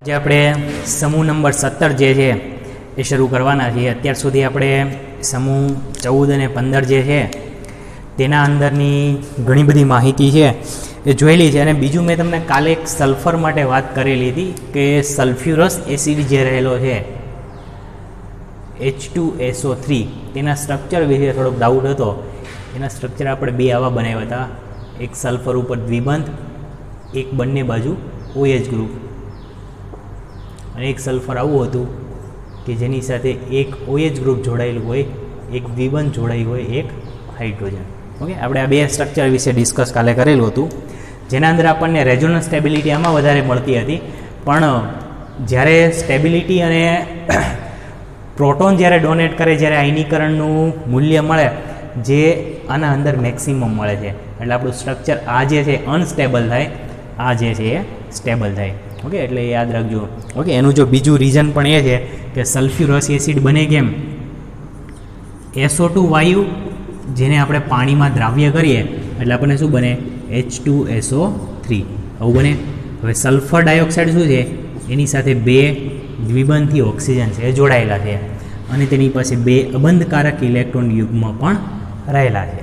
જે આપણે સમૂહ નંબર 17 જે છે એ શરૂ કરવાના છીએ. અત્યાર સુધી આપણે સમૂહ 14 અને 15 જે છે તેના અંદરની ઘણી બધી માહિતી છે એ જોયેલી છે. અને બીજું મેં તમને કાલે એક સલ્ફર માટે વાત કરેલી હતી કે સલ્ફ્યુરસ એસિડ જે રહેલો છે H2SO3 તેના સ્ટ્રક્ચર વિશે થોડોક ડાઉટ હતો. એના સ્ટ્રક્ચર આપણે બે આવા બનાવ્યા હતા, એક સલ્ફર ઉપર દ્વિબંધ, એક બંને બાજુ OH ગ્રુપ, અને એક સલ્ફર આવું હતું કે જેની સાથે એક OH ગ્રુપ જોડાયેલું હોય, એક દ્વિબંધ જોડાયું હોય, એક હાઇડ્રોજન. ઓકે, આપણે આ બે સ્ટ્રક્ચર વિશે ડિસ્કસ કાલે કરેલું હતું, જેના અંદર આપણને રેઝોનન્સ સ્ટેબિલિટી આમાં વધારે મળતી હતી. પણ જ્યારે સ્ટેબિલિટી અને પ્રોટોન જ્યારે ડોનેટ કરે, જ્યારે આયનીકરણનું મૂલ્ય મળે જે આના અંદર મેક્સિમમ મળે છે, એટલે આપણું સ્ટ્રક્ચર આ જે છે અનસ્ટેબલ થાય, આ જે છે એ સ્ટેબલ થાય. ઓકે, એટલે યાદ રાખજો. ઓકે, એનું જો બીજું રીઝન પણ એ છે કે સલ્ફ્યુરસ એસિડ બને કેમ, SO2 વાયુ જેને આપણે પાણીમાં દ્રાવ્ય કરીએ એટલે આપણને શું બને, H2SO3 આવું બને. હવે સલ્ફર ડાયોક્સાઇડ શું છે, એની સાથે બે દ્વિબંધથી ઓક્સિજન છે એ જોડાયેલા છે અને તેની પાસે બે અબંધકારક ઇલેક્ટ્રોન યુગ્મ પણ રહેલા છે.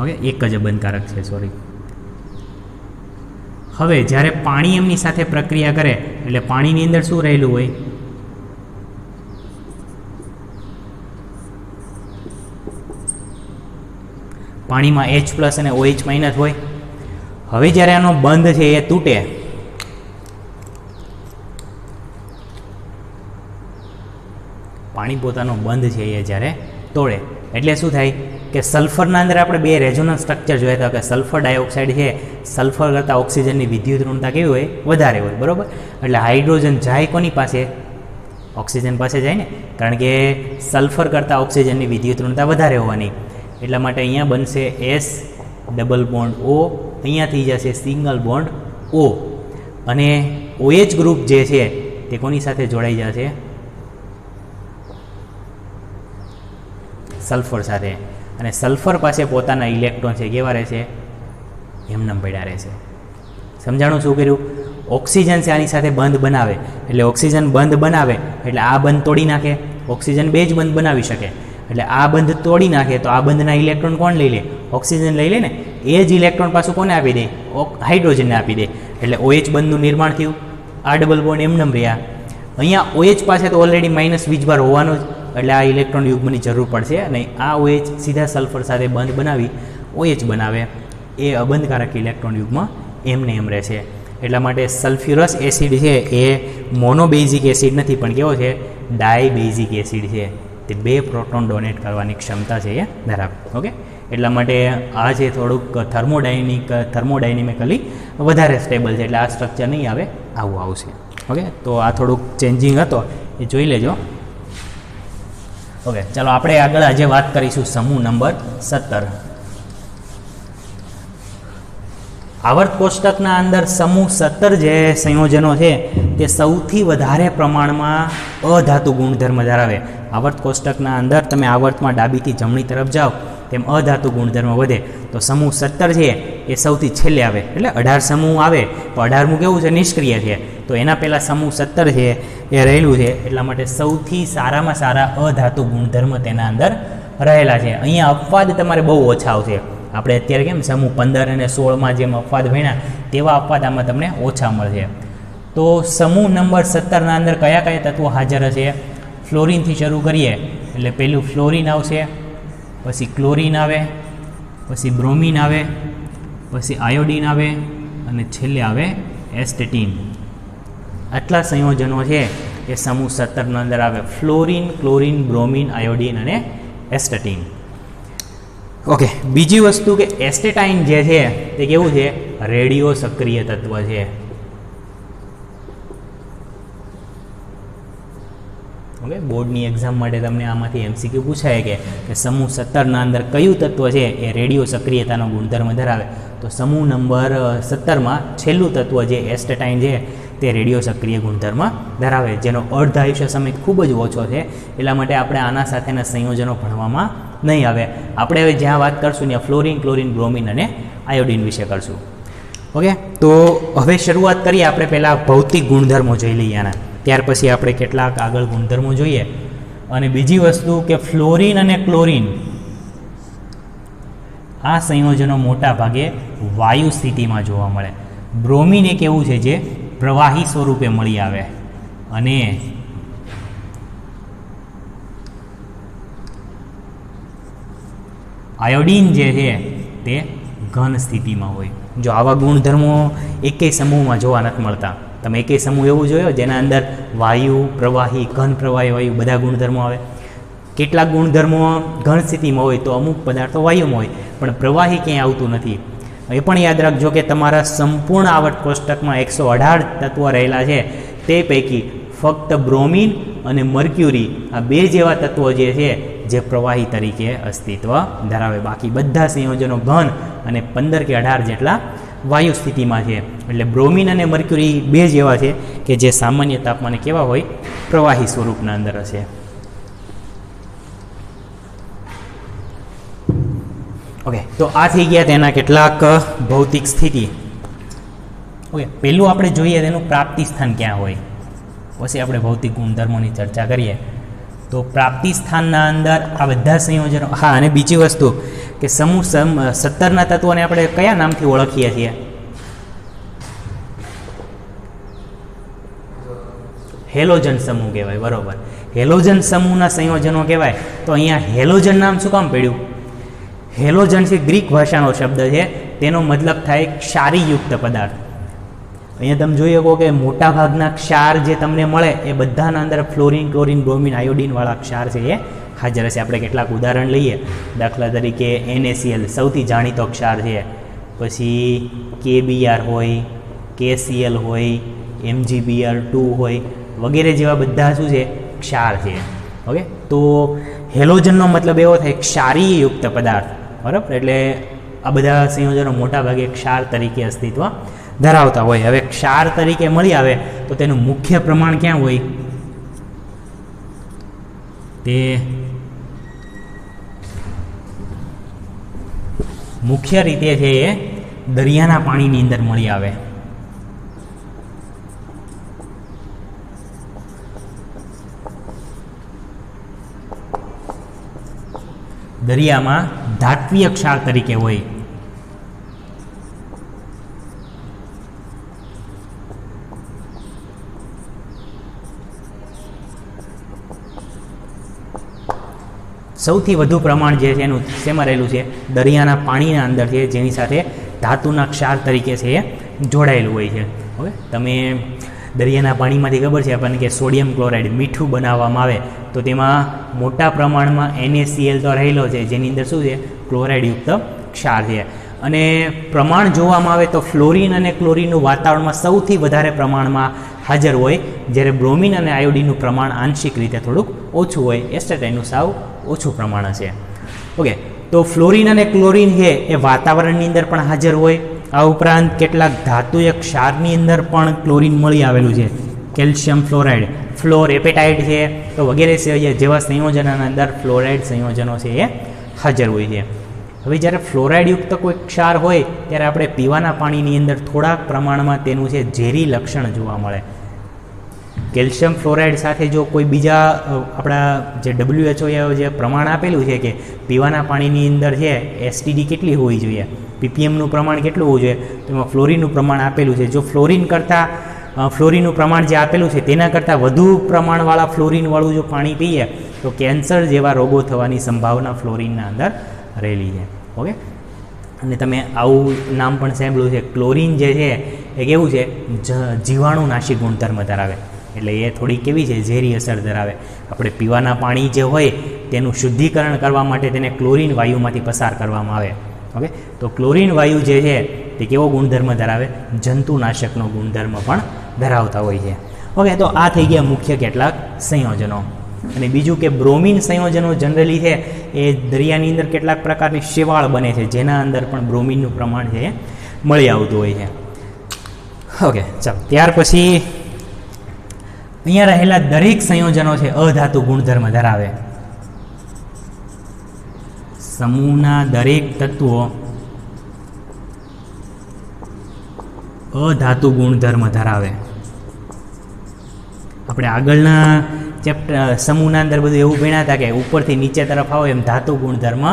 ઓકે, એક જ અબંધકારક છે, સોરી. હવે જ્યારે પાણી એમની સાથે પ્રક્રિયા કરે એટલે પાણીની અંદર શું રહેલું હોય, પાણીમાં H+ અને OH- હોય. હવે જ્યારે આનો બંધ છે એ તૂટે, પાણી પોતાનો બંધ છે એ જ્યારે તોડે એટલે શું થાય કે સલ્ફરના અંદર આપણે બે રેઝોનન્સ સ્ટ્રક્ચર જોયા હતા કે સલ્ફર ડાયોક્સાઇડ છે, સલ્ફર કરતાં ઓક્સિજનની વિદ્યુત ઋણતા કેવી હોય, વધારે હોય, બરાબર. એટલે હાઇડ્રોજન જાય કોની પાસે, ઓક્સિજન પાસે જાય ને, કારણ કે સલ્ફર કરતાં ઓક્સિજનની વિદ્યુત ઋણતા વધારે હોવાની. એટલા માટે અહીંયા બનશે S ડબલ બોન્ડ O, અહીંયા થઈ જશે સિંગલ બોન્ડ O, અને OH ગ્રુપ જે છે તે કોની સાથે જોડાઈ જશે, સલ્ફર સાથે. અને સલ્ફર પાસે પોતાના ઇલેક્ટ્રોન છે કેવા રહેશે, એમનેમ પડ્યા રહેશે. સમજાણું શું કર્યું? ઓક્સિજન છે આની સાથે બંધ બનાવે એટલે ઓક્સિજન બંધ બનાવે એટલે આ બંધ તોડી નાખે. ઓક્સિજન બે જ બંધ બનાવી શકે એટલે આ બંધ તોડી નાખે તો આ બંધના ઇલેક્ટ્રોન કોણ લઈ લે, ઓક્સિજન લઈ લે ને. એ જ ઇલેક્ટ્રોન પાછું કોને આપી દે, હાઇડ્રોજનને આપી દે. એટલે OH બંધનું નિર્માણ થયું, આ ડબલ બોન્ડ એમનેમ રહ્યા. અહીંયા OH પાસે તો ઓલરેડી માઇનસ વીજભાર હોવાનો જ, એટલે આ ઇલેક્ટ્રોન યુગ્મની જરૂર પડશે અને આ OH સીધા સલ્ફર સાથે બંધ બનાવી OH બનાવે. એ અબંધકારક ઇલેક્ટ્રોન યુગ્મ એમને એમ રહેશે. એટલા માટે સલ્ફ્યુરસ એસિડ છે એ મોનોબેઝિક એસિડ નથી પણ કેવો છે, ડાયબેઝિક એસિડ છે. તે બે પ્રોટોન ડોનેટ કરવાની ક્ષમતા છે એ ધરાવે. ઓકે, એટલા માટે આ જે થોડુંક થર્મોડાયનેમિકલી વધારે સ્ટેબલ છે એટલે આ સ્ટ્રક્ચર નહીં આવે, આવું આવશે. ઓકે, તો આ થોડુંક ચેન્જિંગ હતો એ જોઈ લેજો. ઓકે, ચાલો આપણે આગળ આજે વાત કરીશું સમૂહ નંબર 17. આવર્ત કોષ્ટકના અંદર સમૂહ 17 જે સંયોજનો છે તે સૌથી વધારે પ્રમાણમાં અધાતુ ગુણધર્મ ધરાવે. આવર્ત કોષ્ટકના અંદર તમે આવર્તમાં ડાબીથી જમણી તરફ જાઓ તેમ અધાતુ ગુણધર્મ વધે. તો સમૂહ 17 છે એ સૌથી છેલ્લે આવે. એટલે 18 સમૂહ આવે તો 18મું કેવું છે, નિષ્ક્રિય છે. તો એના પહેલાં સમૂહ 17 છે એ રહેલું છે. એટલા માટે સૌથી સારામાં સારા અધાતુ ગુણધર્મ તેના અંદર રહેલા છે. અહીંયા અપવાદ તમારે બહુ ઓછા આવશે. આપણે અત્યારે કેમ સમૂહ 15 અને 16માં જેમ અપવાદ ભણ્યા તેવા અપવાદ આમાં તમને ઓછા મળશે. તો સમૂહ નંબર 17ના અંદર કયા કયા તત્વો હાજર હશે? ફ્લોરિનથી શરૂ કરીએ એટલે પહેલું ફ્લોરિન આવશે, પછી ક્લોરિન આવે, પછી બ્રોમિન આવે, પછી આયોડિન આવે અને છેલ્લે આવે એસ્ટેટિન. આટલા સંયોજનો છે એ સમૂહ 17ના અંદર આવે. ફ્લોરિન, ક્લોરિન, બ્રોમિન, આયોડિન અને એસ્ટેટિન. ઓકે, બીજી વસ્તુ કે એસ્ટેટાઇન જે છે તે કેવું છે, રેડિયો સક્રિય તત્વ છે. ઓકે, બોર્ડની એક્ઝામ માટે તમને આમાંથી MCQ પૂછાય કે સમૂહ 17ના અંદર કયું તત્વ છે એ રેડિયો સક્રિયતાનો ગુણધર્મ ધરાવે. તો સમૂહ નંબર 17માં છેલ્લું તત્વ જે એસ્ટેટાઇન છે તે રેડિયો સક્રિય ગુણધર્મ ધરાવે, જેનો અર્ધ આયુષ્ય સમય ખૂબ જ ઓછો છે. એટલા માટે આપણે આના સાથેના સંયોજનો ભણવામાં નહીં આવે. આપણે હવે જ્યાં વાત કરશું ત્યાં ફ્લોરિન, ક્લોરિન, બ્રોમિન અને આયોડિન વિશે કરશું. ઓકે, તો હવે શરૂઆત કરીએ આપણે પહેલાં ભૌતિક ગુણધર્મો જોઈ લઈએ આના, ત્યાર પછી આપણે કેટલાક આગળ ગુણધર્મો જોઈએ. અને બીજી વસ્તુ કે ફ્લોરિન અને ક્લોરિન આ સંયોજનો મોટા ભાગે વાયુ સ્થિતિમાં જોવા મળે. બ્રોમિન એક એવું છે જે પ્રવાહી સ્વરૂપે મળી આવે અને આયોડીન જે છે તે ઘન સ્થિતિમાં હોય. જો આવા ગુણધર્મો એકેય સમૂહમાં જોવા નથી મળતા. તમે એકેય સમૂહ એવું જોયો જેના અંદર વાયુ, પ્રવાહી, ઘન પ્રવાહી વાયુ બધા ગુણધર્મો આવે. કેટલાક ગુણધર્મો ઘન સ્થિતિમાં હોય તો અમુક પદાર્થો વાયુમાં હોય, પણ પ્રવાહી ક્યાંય આવતું નથી. એ પણ યાદ રાખજો કે તમારા સંપૂર્ણ આવર્ત કોષ્ટકમાં 118 તત્વો રહેલા છે, તે પૈકી ફક્ત બ્રોમિન અને મર્ક્યુરી આ બે જેવા તત્વો જે છે જે પ્રવાહી તરીકે અસ્તિત્વ ધરાવે. બાકી બધા સંયોજનો ઘન અને 15 કે 18 જેટલા વાયુ સ્થિતિમાં છે. એટલે બ્રોમિન અને મર્ક્યુરી બે જેવા છે કે જે સામાન્ય તાપમાને કેવા હોય, પ્રવાહી સ્વરૂપના અંદર હશે. ઓકે, તો આ થઈ ગયા તેના કેટલાક ભૌતિક સ્થિતિ. ઓકે, પહેલું આપણે જોઈએ તેનું પ્રાપ્તિ સ્થાન ક્યાં હોય, પછી આપણે ભૌતિક ગુણધર્મોની ચર્ચા કરીએ. તો પ્રાપ્તિ સ્થાનના અંદર આ બધા સંયોજનો. હા, અને બીજી વસ્તુ કે સમૂહ 17ના તત્વોને આપણે કયા નામથી ઓળખીએ છીએ? હેલોજન સમૂહ કહેવાય. બરોબર, હેલોજન સમૂહના સંયોજનો કહેવાય. તો અહીંયા હેલોજન નામ શું કામ પડ્યું? હેલોજન છે ગ્રીક ભાષાનો શબ્દ છે, તેનો મતલબ થાય ક્ષારીયુક્ત પદાર્થ. અહીંયા તમે જોઈ શકો કે મોટા ભાગના ક્ષાર જે તમને મળે એ બધાના અંદર ફ્લોરિન, ક્લોરિન, બ્રોમિન, આયોડિનવાળા ક્ષાર છે એ હાજર હશે. આપણે કેટલાક ઉદાહરણ લઈએ. દાખલા તરીકે NaCl સૌથી જાણીતો ક્ષાર છે, પછી KBr હોય, KCl હોય, MgBr2 હોય વગેરે જેવા બધા શું છે, ક્ષાર છે. ઓકે, તો હેલોજનનો મતલબ એવો થાય ક્ષારીયુક્ત પદાર્થ. બરાબર, એટલે આ બધા સંયોજનો મોટા ભાગે ક્ષાર તરીકે અસ્તિત્વ ધરાવતા હોય. હવે ક્ષાર તરીકે મળી આવે તો તેનું મુખ્ય પ્રમાણ ક્યાં હોય? તે મુખ્ય રીતે છે એ દરિયાના પાણીની અંદર મળી આવે. દરિયામાં ધાત્વીય ક્ષાર તરીકે હોય. સૌથી વધુ પ્રમાણ જે છે એનું શેમાં રહેલું છે? દરિયાના પાણીના અંદર છે, જેની સાથે ધાતુના ક્ષાર તરીકે છે એ જોડાયેલું હોય છે. હવે તમે દરિયાના પાણીમાંથી ખબર છે આપણને કે સોડિયમ ક્લોરાઇડ મીઠું બનાવવામાં આવે તો તેમાં મોટા પ્રમાણમાં NaCl તો રહેલો છે, જેની અંદર શું છે, ક્લોરાઇડયુક્ત ક્ષાર છે. અને પ્રમાણ જોવામાં આવે તો ફ્લોરિન અને ક્લોરિનનું વાતાવરણમાં સૌથી વધારે પ્રમાણમાં હાજર હોય, જ્યારે બ્રોમિન અને આયોડિનનું પ્રમાણ આંશિક રીતે થોડુંક ઓછું હોય. એસ્ટેટાઇનનું સાવ ઓછું પ્રમાણ હશે. ઓકે, તો ફ્લોરિન અને ક્લોરિન છે એ વાતાવરણની અંદર પણ હાજર હોય. આ ઉપરાંત કેટલાક ધાતુય ક્ષારની અંદર પણ ક્લોરિન મળી આવેલું છે. કેલ્શિયમ ફ્લોરાઇડ, ફ્લોર એપેટાઇટ છે, તો વગેરે જેવા સંયોજનોના અંદર ફ્લોરાઇડ સંયોજનો છે એ હાજર હોય છે. હવે જ્યારે ફ્લોરાઇડયુક્ત કોઈ ક્ષાર હોય ત્યારે આપણે પીવાના પાણીની અંદર થોડાક પ્રમાણમાં તેનું છે ઝેરી લક્ષણ જોવા મળે. કેલ્શિયમ ફ્લોરાઇડ સાથે જો કોઈ બીજા આપણા જે WHO જે પ્રમાણ આપેલું છે કે પીવાના પાણીની અંદર છે એસટીડી કેટલી હોવી જોઈએ, PPMનું પ્રમાણ કેટલું હોવું જોઈએ, તો એમાં ફ્લોરિનનું પ્રમાણ આપેલું છે. જો ફ્લોરિનનું પ્રમાણ જે આપેલું છે તેના કરતાં વધુ પ્રમાણવાળા ફ્લોરિનવાળું જો પાણી પીએ તો કેન્સર જેવા રોગો થવાની સંભાવના ફ્લોરિનના અંદર રહેલી છે. ઓકે, અને તમે આવું નામ પણ સાંભળ્યું છે, ક્લોરિન જે છે એ કેવું છે, જીવાણુનાશી ગુણધર્મ ધરાવે. એટલે એ થોડી કેવી છે, ઝેરી અસર ધરાવે. આપણે પીવાના પાણી જે હોય તેનું શુદ્ધિકરણ કરવા માટે તેને ક્લોરિન વાયુમાંથી પસાર કરવામાં આવે. ઓકે, તો ક્લોરિન વાયુ જે છે તે કેવો ગુણધર્મ ધરાવે? જંતુનાશકનો ગુણધર્મ પણ ધરાવતા હોય છે. ઓકે, તો આ થઈ ગયા મુખ્ય કેટલાક સંયોજનો. અને બીજું કે બ્રોમિન સંયોજનો જનરલી છે એ દરિયાની અંદર કેટલાક પ્રકારની શેવાળ બને છે, જેના અંદર પણ બ્રોમિનનું પ્રમાણ છે એ મળી આવતું હોય છે. ઓકે, ચાલો, ત્યાર પછી અહીંયા રહેલા દરેક સંયોજનો છે અધાતુ ગુણધર્મ ધરાવે. સમૂહના દરેક તત્વો અધાતુ ગુણધર્મ ધરાવે. આપણે આગળના ચેપ્ટર સમૂહના અંદર બધું એવું ભણ્યા હતા કે ઉપરથી નીચે તરફ આવો એમ ધાતુ ગુણધર્મ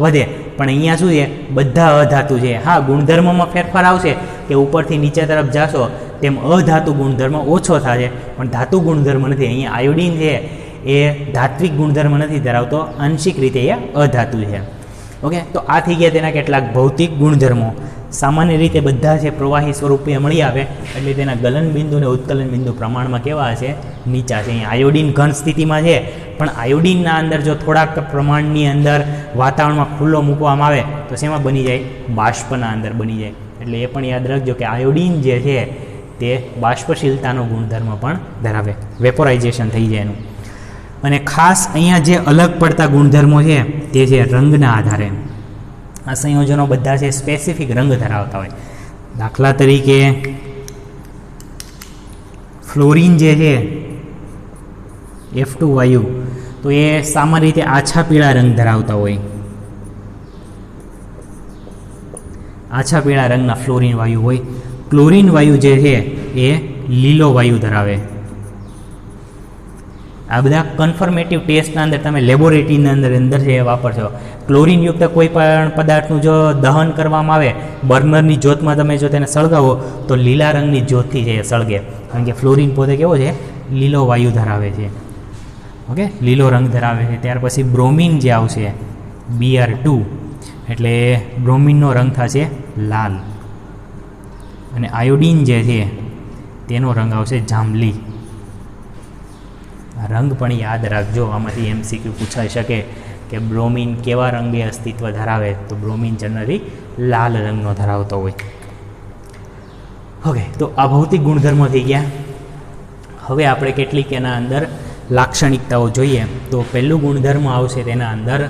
વધે, પણ અહીંયા શું છે, બધા અધાતુ છે. હા, ગુણધર્મમાં ફેરફાર આવશે કે ઉપરથી નીચે તરફ જાશો તેમ અધાતુ ગુણધર્મ ઓછો થશે, પણ ધાતુ ગુણધર્મ નથી. અહીંયા આયોડિન છે એ ધાત્વિક ગુણધર્મ નથી ધરાવતો, આંશિક રીતે એ અધાતુ છે. ઓકે, તો આ થઈ ગયા તેના કેટલાક ભૌતિક ગુણધર્મો. સામાન્ય રીતે બધા છે પ્રવાહી સ્વરૂપે મળી આવે એટલે તેના ગલન બિંદુ અને ઉત્કલન બિંદુ પ્રમાણમાં કેવા હશે, નીચા છે. અહીંયા આયોડિન ઘન સ્થિતિમાં છે, પણ આયોડિનના અંદર જો થોડાક પ્રમાણની અંદર વાતાવરણમાં ખુલ્લો મૂકવામાં આવે તો શેમાં બની જાય, બાષ્પના અંદર બની જાય. એટલે એ પણ યાદ રાખજો કે આયોડિન જે છે તે બાષ્પશીલતાનો ગુણધર્મ પણ ધરાવે, વેપોરાઇઝેશન થઈ જાય એનું. અને ખાસ અહીંયા જે અલગ પડતા ગુણધર્મો છે તે છે રંગના આધારે. આ સંયોજનો બધા છે સ્પેસિફિક રંગ ધરાવતા હોય. દાખલા તરીકે ફ્લોરિન જે છે F2 વાયુ, તો એ સામાન્ય રીતે આછા પીળા રંગ ધરાવતા હોય. આછા પીળા રંગના ફ્લોરિન વાયુ હોય. ક્લોરિન વાયુ જે છે એ લીલો વાયુ ધરાવે. આ બધા કન્ફર્મેટિવ ટેસ્ટના અંદર તમે લેબોરેટરીના અંદર છે એ વાપરશો. ક્લોરિનયુક્ત કોઈ પણ પદાર્થનું જો દહન કરવામાં આવે, બર્નરની જ્યોતમાં તમે જો તેને સળગાવો તો લીલા રંગની જ્યોતથી છે એ સળગે, કારણ કે ફ્લોરિન પોતે કેવો છે, લીલો વાયુ ધરાવે છે. ઓકે, લીલો રંગ ધરાવે છે. ત્યાર પછી બ્રોમિન જે આવશે Br2, એટલે બ્રોમિનનો રંગ થશે લાલ. અને આયોડિન જે છે તેનો રંગ આવશે જાંબલી. રંગ પણ યાદ રાખજો, આમાંથી MCQ પૂછાઈ શકે કે બ્રોમિન કેવા રંગે અસ્તિત્વ ધરાવે, તો બ્રોમિન જનરલી લાલ રંગનો ધરાવતો હોય. ઓકે, તો આ ભૌતિક ગુણધર્મો થઈ ગયા. હવે આપણે કેટલીક એના અંદર લાક્ષણિકતાઓ જોઈએ. તો પહેલું ગુણધર્મ આવશે તેના અંદર,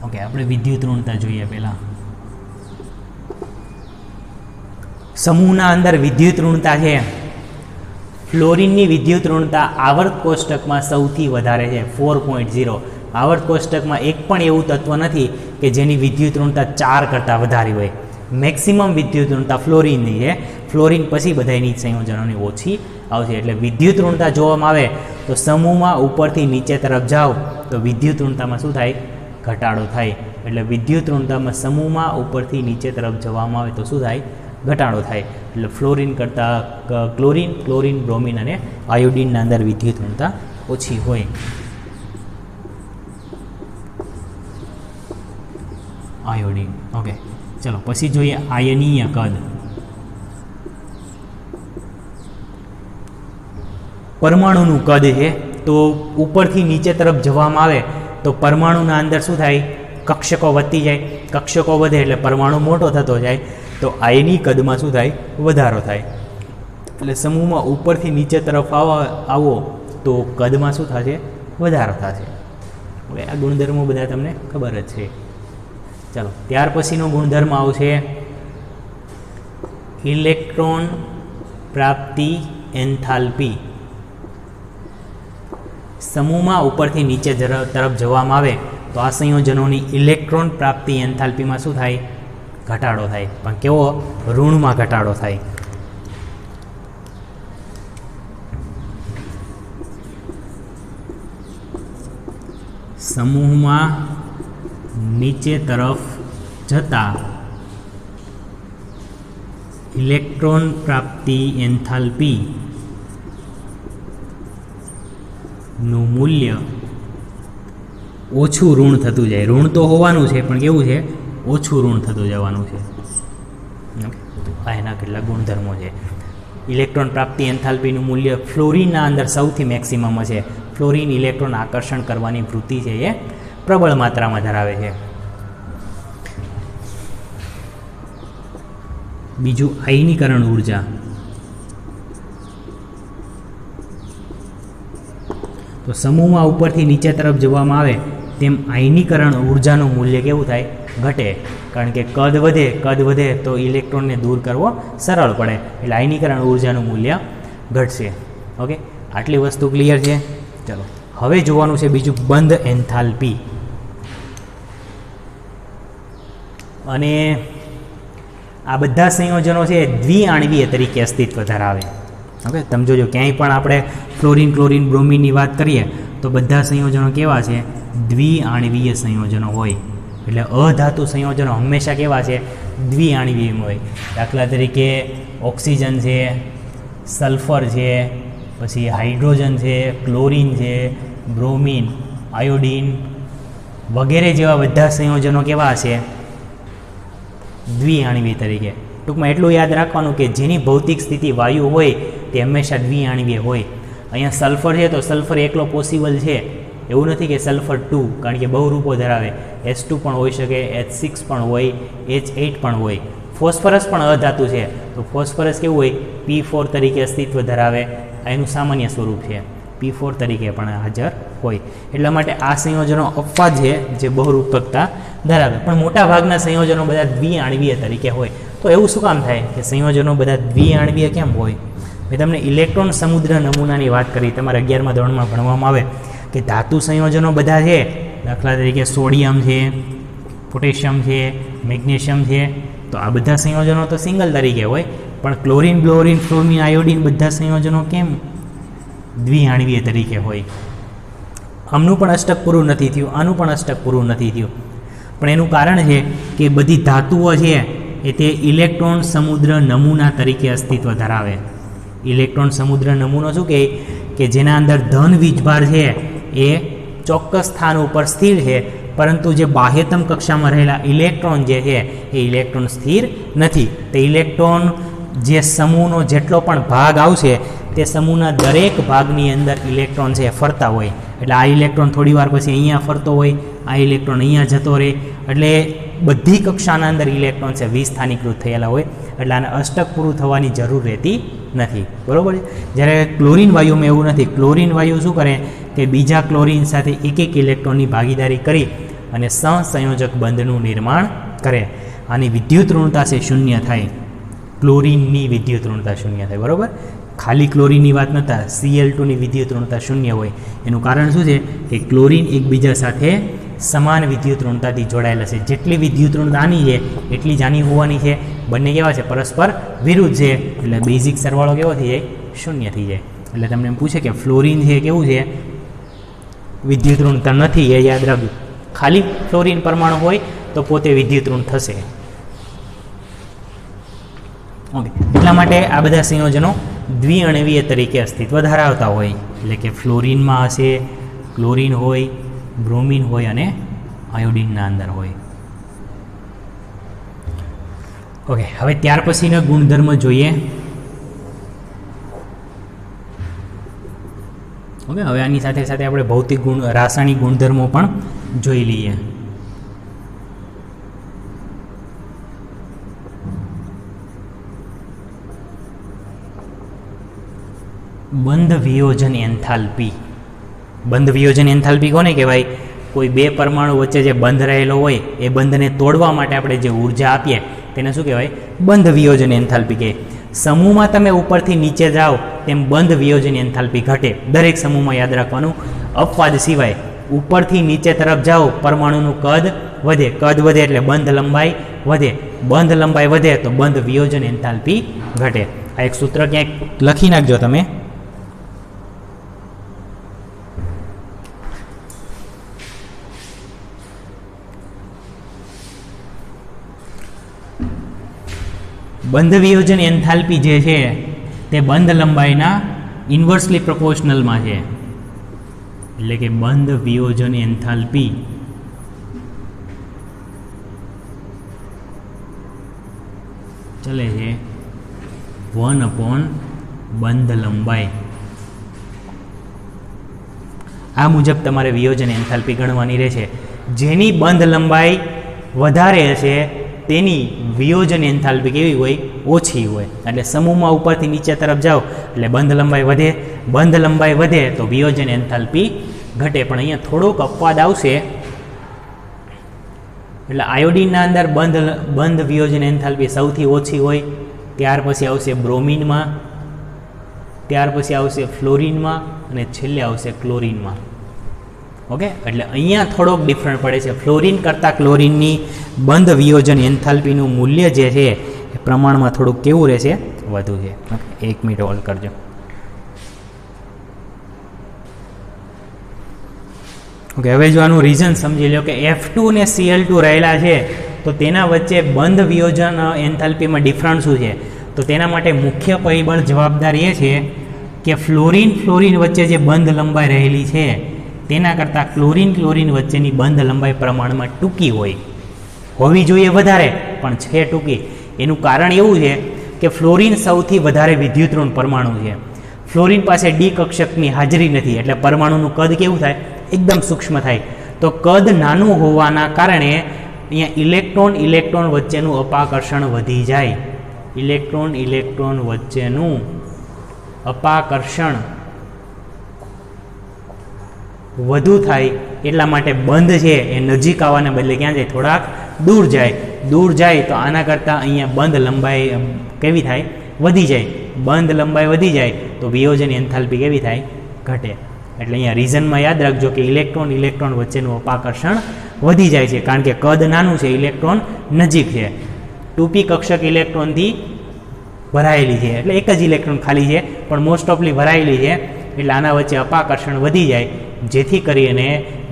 ઓકે, આપણે વિદ્યુત ઋણતા જોઈએ પહેલાં. સમૂહના અંદર વિદ્યુત ઋણતા છે. ફ્લોરિનની વિદ્યુત ઋણતા આવર્ત કોષ્ટકમાં સૌથી વધારે છે, 4.0. આવર્ત કોષ્ટકમાં એક પણ એવું તત્વ નથી કે જેની વિદ્યુત ઋણતા 4 કરતાં વધારે હોય. મેક્સિમમ વિદ્યુત ઋણતા ફ્લોરિનની છે. ફ્લોરિન પછી બધાની સંયોજનોની ઓછી આવશે. એટલે વિદ્યુત ઋણતા જોવામાં આવે તો સમૂહમાં ઉપરથી નીચે તરફ જાઓ તો વિદ્યુત ઋણતામાં શું થાય, ઘટાડો થાય. એટલે વિદ્યુત ઋણતામાં સમૂહમાં ઉપરથી નીચે તરફ જવામાં આવે તો શું થાય, ઘટાડો થાય. એટલે ફ્લોરિન કરતાં ક્લોરિન, બ્રોમિન અને આયોડિનના અંદર વિદ્યુત ઋણતા ઓછી હોય. આયોડિન. ઓકે, ચલો પછી જોઈએ આયનીય કદ. પરમાણુનું કદ છે, તો ઉપરથી નીચે તરફ જવામાં આવે તો પરમાણુના અંદર શું થાય, કક્ષકો વધતી જાય. કક્ષકો વધે એટલે પરમાણુ મોટો થતો જાય, તો આયની કદમાં શું થાય, વધારો થાય. એટલે સમૂહમાં ઉપરથી નીચે તરફ આવો તો કદમાં શું થશે, વધારો થશે. હવે આ ગુણધર્મો બધા તમને ખબર જ છે. ચાલો, ત્યાર પછીનો ગુણધર્મ આવશે ઇલેક્ટ્રોન પ્રાપ્તિ એન્થાલ્પી. સમૂહમાં ઉપરથી નીચે તરફ જવામાં આવે તો આ સંયોજનોની ઇલેક્ટ્રોન પ્રાપ્તિ એન્થાલ્પીમાં શું થાય, ઘટાડો થાય. પણ કેવો, ઋણમાં ઘટાડો થાય. સમૂહમાં નીચે તરફ જતા ઇલેક્ટ્રોન પ્રાપ્તિ એન્થાલ્પી નું મૂલ્ય ઓછું ઋણ થતું જાય. ઋણ તો હોવાનું છે પણ કેવું છે, ઓછું ઋણ થતું જવાનું છે. આ એના કેટલાક ગુણધર્મો છે. ઇલેક્ટ્રોન પ્રાપ્તિ એન્થાલ્પીનું મૂલ્ય ફ્લોરિનના અંદર સૌથી મેક્સિમમ છે. ફ્લોરિન ઇલેક્ટ્રોન આકર્ષણ કરવાની વૃત્તિ છે એ પ્રબળ માત્રામાં ધરાવે છે. બીજું આયનીકરણ ઉર્જા. તો સમૂહમાં ઉપરથી નીચે તરફ જવામાં આવે તેમ આયનીકરણ ઉર્જાનું મૂલ્ય કેવું થાય, ઘટે. કારણ કે કદ વધે તો ઇલેક્ટ્રોનને દૂર કરવો સરળ પડે, એટલે આયનીકરણ ઉર્જાનું મૂલ્ય ઘટશે. ઓકે, આટલી વસ્તુ ક્લિયર છે. ચલો, હવે જોવાનું છે બીજું બંધ એન્થાલ્પી. અને આ બધા સંયોજનો છે દ્વિઆણવીય તરીકે અસ્તિત્વ ધરાવે. ઓકે, તમે જોજો ક્યાંય પણ આપણે ફ્લોરિન, ક્લોરિન, બ્રોમિનની વાત કરીએ તો બધા સંયોજનો કેવા છે? દ્વિઆણવીય સંયોજનો હોય. એટલે અધાતુ સંયોજનો હંમેશા કેવા છે? દ્વિઆણવીય હોય. દાખલા તરીકે ઓક્સિજન છે, સલ્ફર છે, પછી હાઇડ્રોજન છે, ક્લોરિન છે, બ્રોમિન, આયોડિન વગેરે જેવા બધા સંયોજનો કેવા છે? દ્વિઆણવીય તરીકે. ટૂંકમાં એટલું યાદ રાખવાનું કે જેની ભૌતિક સ્થિતિ વાયુ હોય તે હંમેશા દ્વિઆણવીય હોય. અહીંયા સલ્ફર છે તો સલ્ફર એકલો પોસિબલ છે એવું નથી કે સલ્ફર 2, કારણ કે બહુ રૂપો ધરાવે. H2 પણ હોઈ શકે, H6 પણ હોય, H8 પણ હોય. ફોસ્ફરસ પણ અધાતુ છે તો ફોસ્ફરસ કેવું હોય? P4 તરીકે અસ્તિત્વ ધરાવે. એનું સામાન્ય સ્વરૂપ છે, P4 તરીકે પણ હાજર હોય. એટલા માટે આ સંયોજનો અપવાદ છે જે બહુરૂપકતા ધરાવે. પણ મોટા ભાગના સંયોજનો બધા દ્વિઆણવીય તરીકે હોય. તો એવું શું કામ થાય કે સંયોજનો બધા દ્વિઆણવીય કેમ હોય? મેં તમને ઇલેક્ટ્રોન સમુદ્ર નમૂનાની વાત કરી. તમારે 11મા ધોરણમાં ભણવામાં આવે કે ધાતુ સંયોજનો બધા છે. દાખલા તરીકે સોડિયમ છે, પોટેશિયમ છે, મેગ્નેશિયમ છે. તો આ બધા સંયોજનો તો સિંગલ તરીકે હોય, પણ ક્લોરિન, બ્લોરિન, ફ્રોમિન, આયોડિન બધા સંયોજનો કેમ દ્વિઆણવીય તરીકે હોય? આમનું પણ અષ્ટક પૂરું નથી થયું, આનું પણ અષ્ટક પૂરું નથી થયું. પણ એનું કારણ છે કે બધી ધાતુઓ છે એ તે ઇલેક્ટ્રોન સમુદ્ર નમૂના તરીકે અસ્તિત્વ ધરાવે. ઇલેક્ટ્રોન સમુદ્ર નમૂનો શું કહે? કે જેના અંદર ધન વીજભાર છે એ ચોક્કસ સ્થાન ઉપર સ્થિર છે, પરંતુ જે બાહ્યતમ કક્ષામાં રહેલા ઇલેક્ટ્રોન જે છે એ ઇલેક્ટ્રોન સ્થિર નથી. તે ઇલેક્ટ્રોન જે સમૂહનો જેટલો પણ ભાગ આવશે તે સમૂહના દરેક ભાગની અંદર ઇલેક્ટ્રોન છે ફરતા હોય. એટલે આ ઇલેક્ટ્રોન થોડી વાર પછી અહીંયા ફરતો હોય, આ ઇલેક્ટ્રોન અહીંયા જતો રહે. એટલે બધી કક્ષાના અંદર ઇલેક્ટ્રોન છે વિસ્થાનીકૃત થયેલા હોય. એટલે આને અષ્ટક પૂરું થવાની જરૂર રહેતી નથી. બરાબર છે? જ્યારે ક્લોરિન વાયુમાં એવું નથી. ક્લોરિન વાયુ શું કરે કે બીજા ક્લોરિન સાથે એક એક ઇલેક્ટ્રોનની ભાગીદારી કરી અને સહસંયોજક બંધનું નિર્માણ કરે. આની વિદ્યુત ઋણતા છે શૂન્ય થાય. ક્લોરિનની વિદ્યુત ઋણતા શૂન્ય થાય. બરાબર? ખાલી ક્લોરિનની વાત નતા, Cl2ની વિદ્યુત ઋણતા શૂન્ય હોય. એનું કારણ શું છે કે ક્લોરિન એકબીજા સાથે સમાન વિદ્યુત ઋણતાથી જોડાયેલા છે. જેટલી વિદ્યુત ઋણતા આની છે એટલી જ આની હોવાની છે. બંને કેવા છે? પરસ્પર વિરુદ્ધ છે. એટલે બેઝિક સરવાળો કેવો થઈ જાય? શૂન્ય થઈ જાય. એટલે તમને એમ પૂછે કે ફ્લોરિન છે કેવું છે? વિદ્યુત ઋણતા નથી, એ યાદ રાખજો. ખાલી ફ્લોરિન પરમાણુ હોય તો પોતે વિદ્યુત ઋણ થશે. ઓકે, એટલા માટે આ બધા સંયોજનો દ્વિઆણવીય તરીકે અસ્તિત્વ ધરાવતા હોય. એટલે કે ફ્લોરિનમાં હશે, ક્લોરિન હોય, બ્રોમિન હોય અને આયોડિનના અંદર હોય. ઓકે, હવે ત્યાર પછીના ગુણધર્મ જોઈએ. ઓકે, હવે આની સાથે સાથે આપણે ભૌતિક ગુણ, રાસાયણિક ગુણધર્મો પણ જોઈ લઈએ. બંધ વિયોજન એન્થાલ્પી. બંધ વિયોજન એન્થાલ્પી કોને કહેવાય? કોઈ બે પરમાણુ વચ્ચે જે બંધ રહેલો હોય એ બંધને તોડવા માટે આપણે જે ઉર્જા આપીએ તેને શું કહેવાય? બંધ વિયોજન એન્થાલ્પી કહે. સમૂહમાં તમે ઉપરથી નીચે જાઓ તેમ બંધ વિયોજન એન્થાલ્પી ઘટે. દરેક સમૂહમાં યાદ રાખવાનું, અપવાદ સિવાય. ઉપરથી નીચે તરફ જાઓ પરમાણુનું કદ વધે, કદ વધે એટલે બંધ લંબાઈ વધે, બંધ લંબાઈ વધે તો બંધ વિયોજન એન્થાલ્પી ઘટે. આ એક સૂત્ર ક્યાંક લખી નાખજો તમે. બંધ વિયોજન એન્થાલ્પી જે છે તે બંધ લંબાઈના ઇન્વર્સલી પ્રોપોર્શનલમાં છે. એટલે કે બંધ વિયોજન એન્થાલ્પી ચલે છે 1/બંધ લંબાઈ. આ મુજબ તમારે વિયોજન એન્થાલ્પી ગણવાની રહેશે. જેની બંધ લંબાઈ વધારે હશે તેની વિયોજન એન્થાલ્પી કેવી હોય? ઓછી હોય. એટલે સમૂહમાં ઉપરથી નીચે તરફ જાઓ એટલે બંધ લંબાઈ વધે, બંધ લંબાઈ વધે તો વિયોજન એન્થાલ્પી ઘટે. પણ અહીંયા થોડોક અપવાદ આવશે. એટલે આયોડિનના અંદર બંધ વિયોજન એન્થાલ્પી સૌથી ઓછી હોય, ત્યાર પછી આવશે બ્રોમિનમાં, ત્યાર પછી આવશે ફ્લોરિનમાં અને છેલ્લે આવશે ક્લોરિનમાં. ઓકે, એટલે અહીંયા થોડોક ડિફરન્ટ પડે છે. ફ્લોરિન કરતાં ક્લોરિનની બંધ વિયોજન એન્થાલ્પીનું મૂલ્ય જે છે એ પ્રમાણમાં થોડુંક કેવું રહેશે, વધુ છે. ઓકે, 1 મિનિટ હોલ્ડ કરજો. ઓકે, હવે જો આનું રીઝન સમજી લો કે F2 અને Cl2 રહેલા છે તો તેના વચ્ચે બંધ વિયોજન એન્થાલ્પીમાં ડિફરન્સ શું છે, તો તેના માટે મુખ્ય પરિબળ જવાબદાર એ છે કે ફ્લોરિન વચ્ચે જે બંધ લંબાઈ રહેલી છે તેના કરતાં ક્લોરિન વચ્ચેની બંધ લંબાઈ પ્રમાણમાં ટૂંકી હોવી જોઈએ વધારે, પણ છે ટૂંકી. એનું કારણ એવું છે કે ફ્લોરિન સૌથી વધારે વિદ્યુતઋણ પરમાણુ છે. ફ્લોરિન પાસે ડી કક્ષકની હાજરી નથી, એટલે પરમાણુનું કદ કેવું થાય, એકદમ સૂક્ષ્મ થાય. તો કદ નાનું હોવાના કારણે અહીંયા ઇલેક્ટ્રોન વચ્ચેનું અપાકર્ષણ વધી જાય. ઇલેક્ટ્રોન વચ્ચેનું અપાકર્ષણ વધુ થાય એટલા માટે બંધ છે એ નજીક આવવાને બદલે ક્યાં જાય, થોડાક દૂર જાય. તો આના કરતાં અહીંયા બંધ લંબાઈ કેવી થાય, વધી જાય. બંધ લંબાઈ વધી જાય તો વિયોજન એન્થાલ્પી કેવી થાય, ઘટે. એટલે અહીંયા રીઝનમાં યાદ રાખજો કે ઇલેક્ટ્રોન વચ્ચેનું અપાકર્ષણ વધી જાય છે, કારણ કે કદ નાનું છે, ઇલેક્ટ્રોન નજીક છે. 2p કક્ષક ઇલેક્ટ્રોનથી ભરાયેલી છે, એટલે એક જ ઇલેક્ટ્રોન ખાલી છે પણ મોસ્ટ ઓફલી ભરાયેલી છે, એટલે આના વચ્ચે અપાકર્ષણ વધી જાય, જેથી કરીને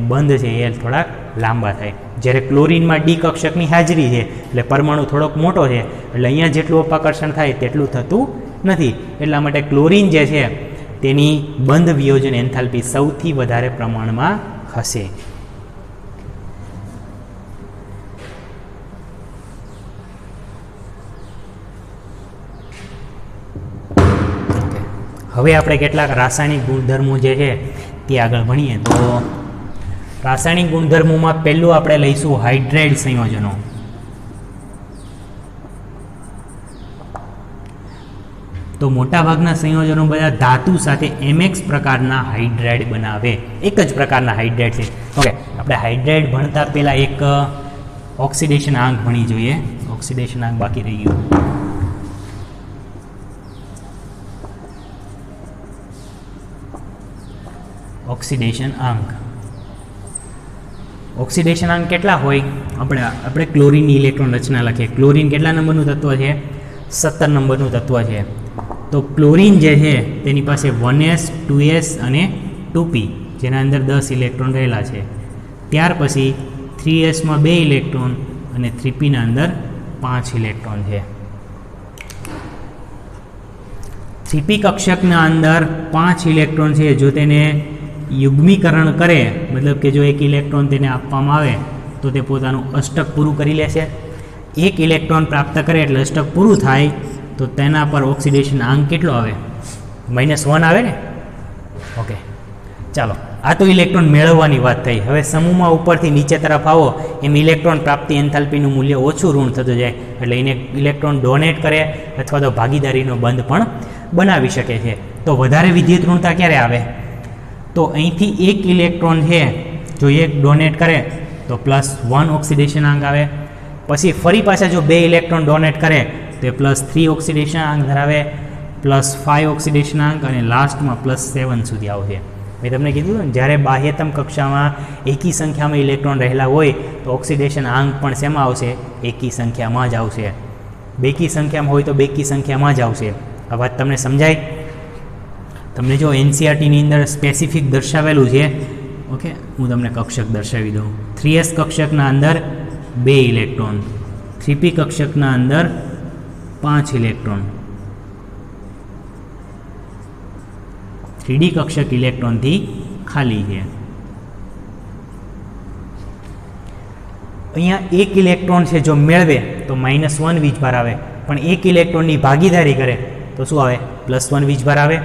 બંધ છે એ થોડાક લાંબા થાય. જ્યારે ક્લોરિનમાં ડી કક્ષકની હાજરી છે એટલે પરમાણુ થોડોક મોટો છે, એટલે અહીંયા જેટલું અપાકર્ષણ થાય તેટલું થતું નથી. એટલા માટે ક્લોરિન જે છે તેની બંધ વિયોજન એન્થાલ્પી સૌથી વધારે પ્રમાણમાં હશે. હવે આપણે કેટલાક રાસાયણિક ગુણધર્મો જે છે તે આગળ ભણીએ. તો રાસાયણિક ગુણધર્મોમાં પહેલું આપણે લઈશું હાઇડ્રાઇડ સંયોજનો. તો મોટાભાગના સંયોજનો બધા ધાતુ સાથે MX પ્રકારના હાઇડ્રાઇડ બનાવે, એક જ પ્રકારના હાઇડ્રાઇડ છે. ઓકે, આપણે હાઇડ્રાઇડ ભણતા પહેલાં એક ઓક્સિડેશન આંક ભણી જોઈએ. ઓક્સિડેશન આંક બાકી રહી ગયું. ઓક્સિડેશન આંક કેટલા હોય, આપણે ક્લોરિનની ઇલેક્ટ્રોન રચના લખીએ. ક્લોરિન કેટલા નંબરનું તત્વ છે, 17 નંબરનું તત્વ છે. તો ક્લોરિન જે છે તેની પાસે 1s 2s અને 2p જેના અંદર 10 ઇલેક્ટ્રોન રહેલા છે. ત્યાર પછી 3sમાં 2 ઇલેક્ટ્રોન અને 3pના અંદર 5 ઇલેક્ટ્રોન છે. 3p કક્ષકના અંદર 5 ઇલેક્ટ્રોન છે. જો તેને યુગ્મીકરણ કરે, મતલબ કે જો એક ઇલેક્ટ્રોન તેને આપવામાં આવે તો તે પોતાનું અષ્ટક પૂરું કરી લેશે. એક ઇલેક્ટ્રોન પ્રાપ્ત કરે એટલે અષ્ટક પૂરું થાય તો તેના પર ઓક્સિડેશન આંક કેટલો આવે, -1 આવે ને. ઓકે, ચાલો, આ તો ઇલેક્ટ્રોન મેળવવાની વાત થઈ. હવે સમૂહમાં ઉપરથી નીચે તરફ આવો એમ ઇલેક્ટ્રોન પ્રાપ્તિ એન્થાલ્પીનું મૂલ્ય ઓછું ઋણ થતું જાય, એટલે એને ઇલેક્ટ્રોન ડોનેટ કરે અથવા તો ભાગીદારીનો બંધ પણ બનાવી શકે છે. તો વધારે વિદ્યુત ઋણતા ક્યારે આવે, તો અહીંથી એક ઇલેક્ટ્રોન છે જો એક ડોનેટ કરે તો +1 ઓક્સિડેશન આંક આવે. પછી ફરી પાછા જો 2 ઇલેક્ટ્રોન ડોનેટ કરે તો એ +3 ઓક્સિડેશન આંક ધરાવે, +5 ઓક્સિડેશન આંક અને લાસ્ટમાં +7 સુધી આવશે. મેં તમને કીધું ને, જ્યારે બાહ્યતમ કક્ષામાં એકી સંખ્યામાં ઇલેક્ટ્રોન રહેલા હોય તો ઓક્સિડેશન આંક પણ શેમાં આવશે, એકી સંખ્યામાં જ આવશે. બેકી સંખ્યામાં હોય તો બેકી સંખ્યામાં જ આવશે. આ વાત તમને સમજાય? તમને જો NCERTની અંદર સ્પેસિફિક દર્શાવેલું છે. ઓકે, હું તમને કક્ષક દર્શાવી દઉં. 3s કક્ષકના અંદર 2 ઇલેક્ટ્રોન, 3p કક્ષકના અંદર 5 ઇલેક્ટ્રોન, 3d કક્ષક ઇલેક્ટ્રોનથી ખાલી છે. અહીંયા એક ઇલેક્ટ્રોન છે જો મેળવે તો -1 વીજભાર આવે, પણ એક ઇલેક્ટ્રોનની ભાગીદારી કરે તો શું આવે, +1 વીજભાર આવે.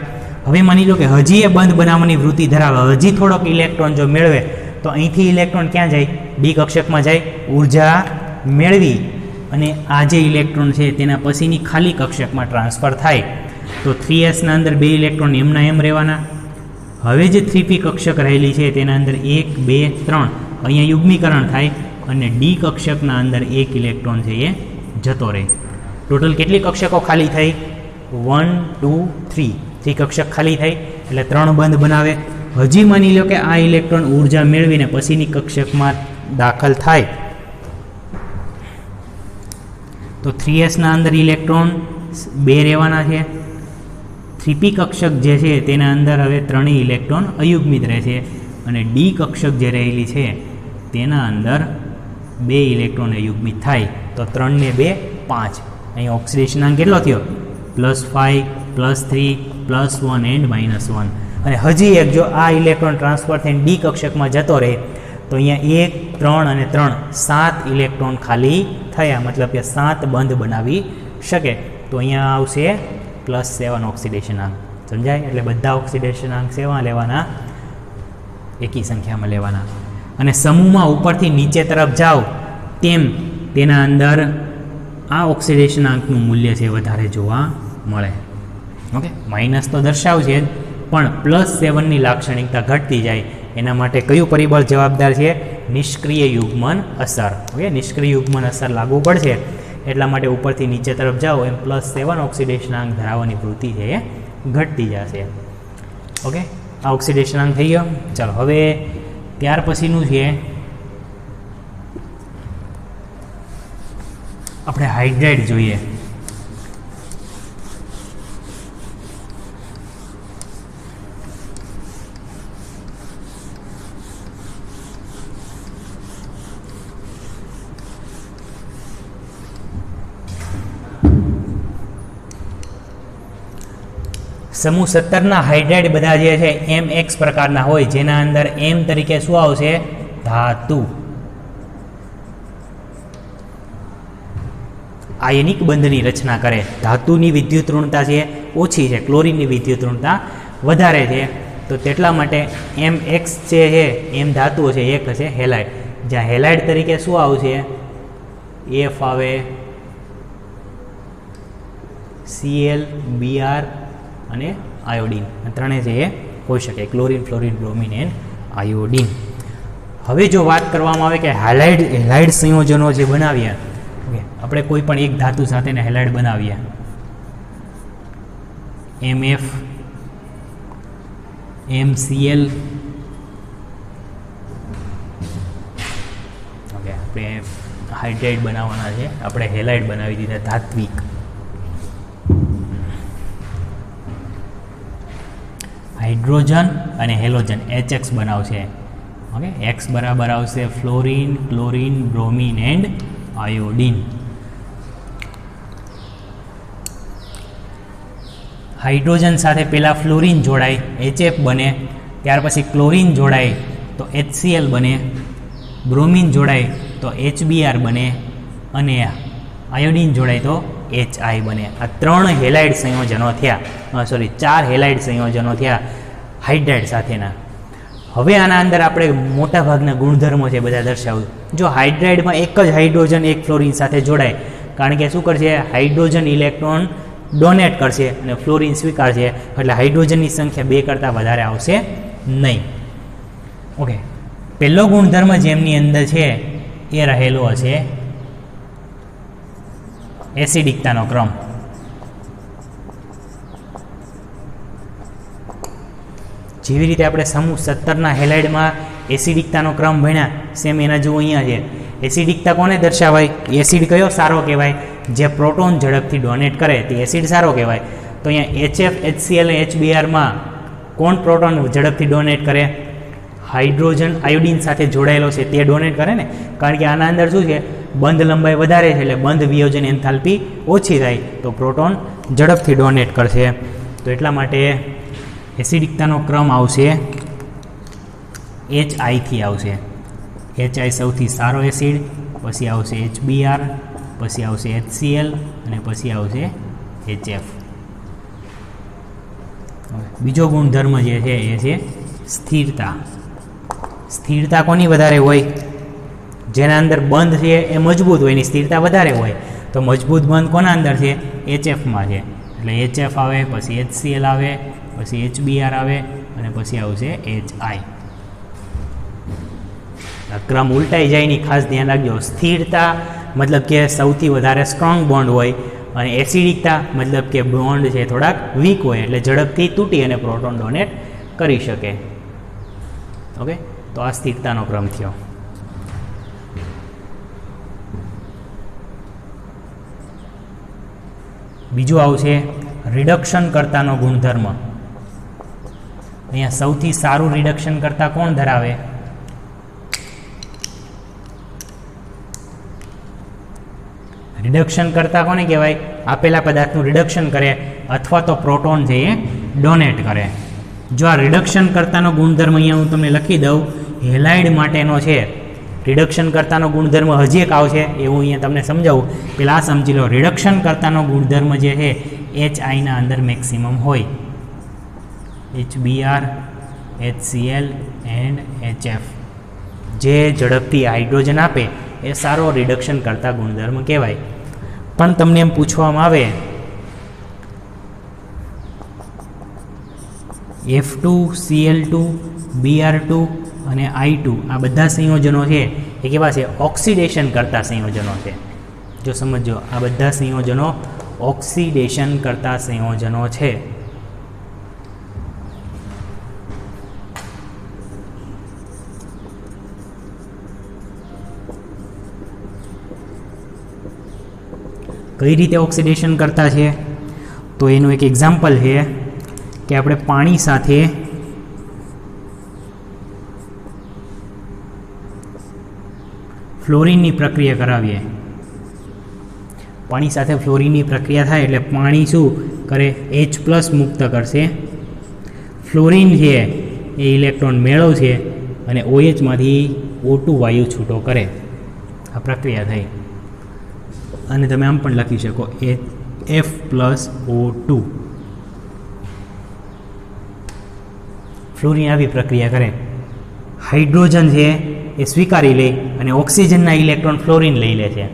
હવે માની લો કે હજી એ બંધ બનાવવાની વૃત્તિ ધરાવે, હજી થોડોક ઇલેક્ટ્રોન જો મેળવે તો અહીંથી ઇલેક્ટ્રોન ક્યાં જાય, ડી કક્ષકમાં જાય, ઉર્જા મેળવી અને આ જે ઇલેક્ટ્રોન છે તેના પછીની ખાલી કક્ષકમાં ટ્રાન્સફર થાય. તો 3sના અંદર 2 ઇલેક્ટ્રોન એમના એમ રહેવાના. હવે જે 3p કક્ષક રહેલી છે તેના અંદર 1 2 3 અહીંયા યુગ્મીકરણ થાય અને ડી કક્ષકના અંદર 1 ઇલેક્ટ્રોન છે એ જતો રહે. ટોટલ કેટલી કક્ષકો ખાલી થઈ, 1 2 3 કક્ષક ખાલી થઈ એટલે 3 બંધ બનાવે. હજી માની લો કે આ ઇલેક્ટ્રોન ઉર્જા મેળવીને પછીની કક્ષકમાં દાખલ થાય તો 3s ના અંદર ઇલેક્ટ્રોન 2 રહેવાના છે. 3p કક્ષક જે છે તેના અંદર હવે 3 ઇલેક્ટ્રોન અયુગ્મિત રહેશે અને ડી કક્ષક જે રહેલી છે તેના અંદર 2 ઇલેક્ટ્રોન અયુગ્મિત થાય તો 3 ને 2 5. અહીં ઓક્સિડેશનાંક કેટલો થયો? +5 +3 +1 એન્ડ -1. અને હજી એક જો આ ઇલેક્ટ્રોન ટ્રાન્સફર થઈને ડી કક્ષકમાં જતો રહે તો અહીંયા 1 3 અને 3 7 ઇલેક્ટ્રોન ખાલી થયા, મતલબ કે 7 બંધ બનાવી શકે. તો અહીંયા આવશે +7 ઓક્સિડેશનાંક. સમજાય? એટલે બધા ઓક્સિડેશનાંક સેવા લેવાના, એકી સંખ્યામાં લેવાના. અને સમૂહમાં ઉપરથી નીચે તરફ જાઓ તેમ તેના અંદર આ ઓક્સિડેશનાંકનું મૂલ્ય છે વધારે જોવા મળે. ઓકે, માઇનસ તો દર્શાવશે જ, પણ +7ની લાક્ષણિકતા ઘટતી જાય. એના માટે કયું પરિબળ જવાબદાર છે? નિષ્ક્રિય યુગ્મન અસર. ઓકે, નિષ્ક્રિય યુગ્મન અસર લાગુ પડશે એટલા માટે ઉપરથી નીચે તરફ જાઓ એમ +7 ઓક્સિડેશનાંક ધરાવવાની વૃત્તિ છે એ ઘટતી જશે. ઓકે, આ ઓક્સિડેશનાંક થઈ ગયો. ચાલો હવે ત્યાર પછીનું છે આપણે હાઇડ્રાઇડ જોઈએ. સમૂહ 17ના હાઇડ્રાઇડ બધા જે છે MX પ્રકારના હોય, જેના અંદર M તરીકે શું આવશે? ધાતુ. આયનિક બંધની રચના કરે. ધાતુની વિદ્યુત ઋણતા છે ઓછી છે, ક્લોરીનની વિદ્યુત ઋણતા વધારે છે. તો તેટલા માટે MX જે છે M ધાતુઓ છે એક હશે હેલાઇડ. જ્યાં હેલાઇડ તરીકે શું આવશે? F આવે, Cl, Br અને આયોડિન. ત્રણે છે એ હોઈ શકે, chlorine, fluorine, bromine and iodine. હવે જો વાત કરવામાં આવે કે હેલાઇડ સંયોજનો જે બનાવ્યા, ઓકે, આપણે કોઈ પણ એક ધાતુ સાથેના હેલાઇડ બનાવ્યા, MF, MCl, ઓકે, આપણે હાઇડ્રાઇડ બનાવવાના છે, આપણે હેલાઇડ બનાવી દીધા ધાત્વિક. હાઇડ્રોજન અને હેલોજન HX બનાવશે. ઓકે, X બરાબર આવશે fluorine, chlorine, bromine and iodine. Hydrogen સાથે પહેલાં ફ્લોરિન જોડાય, HF બને, ત્યાર પછી ક્લોરિન જોડાય તો HCl બને, બ્રોમિન જોડાય તો HBr બને અને આયોડિન જોડાય તો HI બને. આ 3 હેલાઇડ સંયોજનો થયા, 4 હેલાઇડ સંયોજનો થયા હાઇડ્રાઇડ સાથેના. હવે આના અંદર આપણે મોટાભાગના ગુણધર્મો છે બધા દર્શાવ્યું. જો હાઇડ્રાઇડમાં એક જ હાઇડ્રોજન એક ફ્લોરિન સાથે જોડાય, કારણ કે શું કરશે? હાઇડ્રોજન ઇલેક્ટ્રોન ડોનેટ કરશે અને ફ્લોરિન સ્વીકારશે, એટલે હાઇડ્રોજનની સંખ્યા 2 કરતાં વધારે આવશે નહીં. ઓકે, પહેલો ગુણધર્મ જેમની અંદર છે એ રહેલો હશે એસિડિકતાનો ક્રમ. જેવી રીતે આપણે સમૂહ 17ના હેલાઇડમાં એસિડિકતાનો ક્રમ ભણ્યા, સેમ એના જેવું અહીંયા છે. એસિડિકતા કોને દર્શાવાય? એસિડ કયો સારો કહેવાય? જે પ્રોટોન ઝડપથી ડોનેટ કરે તે એસિડ સારો કહેવાય. તો અહીંયા HF, HCl અને HBrમાં કોણ પ્રોટોન ઝડપથી ડોનેટ કરે? હાઇડ્રોજન આયોડિન સાથે જોડાયેલો છે તે ડોનેટ કરે ને, કારણ કે આના અંદર શું છે? બંધ લંબાઈ વધારે છે, એટલે બંધ વિયોજન એન્થાલ્પી ઓછી થાય, તો પ્રોટોન ઝડપથી ડોનેટ કરશે. તો એટલા માટે એસિડિકતાનો ક્રમ આવશે HI થી આવશે. HI સૌથી સારો એસિડ, પછી આવશે HBr, પછી આવશે HCl અને પછી આવશે HF. બીજો ગુણધર્મ જે છે એ છે સ્થિરતા. સ્થિરતા કોની વધારે હોય? જેના અંદર બંધ છે એ મજબૂત હોય, એની સ્થિરતા વધારે હોય. તો મજબૂત બંધ કોના અંદર છે? HFમાં છે. એટલે HF આવે, પછી HCl આવે, પછી HBr આવે અને પછી આવશે HI. ક્રમ ઉલટાઈ જાય ની ખાસ ધ્યાન રાખજો. સ્થિરતા મતલબ કે સૌથી વધારે સ્ટ્રોંગ બોન્ડ હોય અને એસિડિકતા મતલબ કે બોન્ડ છે થોડાક વીક હોય, એટલે ઝડપથી તૂટી અને પ્રોટોન ડોનેટ કરી શકે. ઓકે, તો આ સ્થિરતાનો ક્રમ થયો. બીજું આવશે રિડક્શન કર્તાનો ગુણધર્મ. અહીંયા સૌથી સારું રિડક્શન કરતા કોણ ધરાવે? રિડક્શન કરતા કોને કહેવાય? આપેલા પદાર્થનું રિડક્શન કરે અથવા તો પ્રોટોન છે એ ડોનેટ કરે. જો આ રિડક્શન કરતાનો ગુણધર્મ અહીંયા હું તમને લખી દઉં, હેલાઇડ માટેનો છે. રિડક્શન કરતાનો ગુણધર્મ હજી એક આવશે, એવું અહીંયા તમને સમજાવું. પહેલાં આ સમજી લો, રિડક્શન કરતાનો ગુણધર્મ જે છે HIના અંદર મેક્સિમમ હોય. HBr, HCl એન્ડ HF જે ઝડપથી હાઇડ્રોજન આપે એ સારો રિડક્શન કરતા ગુણધર્મ કહેવાય. પણ તમને એમ પૂછવામાં આવે F2Cl2 Br2 અને I2 આ બધા સંયોજનો છે એ કેવા છે? ઓક્સિડેશન કરતા સંયોજનો છે. જો સમજો, આ બધા સંયોજનો ઓક્સિડેશન કરતા સંયોજનો છે. કઈ રીતે ઓક્સિડેશન કરતા છે? તો એનું એક એક્ઝામ્પલ છે કે આપણે પાણી સાથે ફ્લોરિનની પ્રક્રિયા કરાવીએ. પાણી સાથે ફ્લોરિનની પ્રક્રિયા થાય એટલે પાણી શું કરે? H+ મુક્ત કરશે. ફ્લોરિન છે એ ઇલેક્ટ્રોન મેળવશે અને OHમાંથી O2 વાયુ છૂટો કરે. આ પ્રક્રિયા થઈ. અને તમે આમ પણ લખી શકો F+O2. ફ્લોરિન આવી પ્રક્રિયા કરે. હાઇડ્રોજન છે એ સ્વીકારી લે અને ઓક્સિજનના ઇલેક્ટ્રોન ફ્લોરિન લઈ લે છે.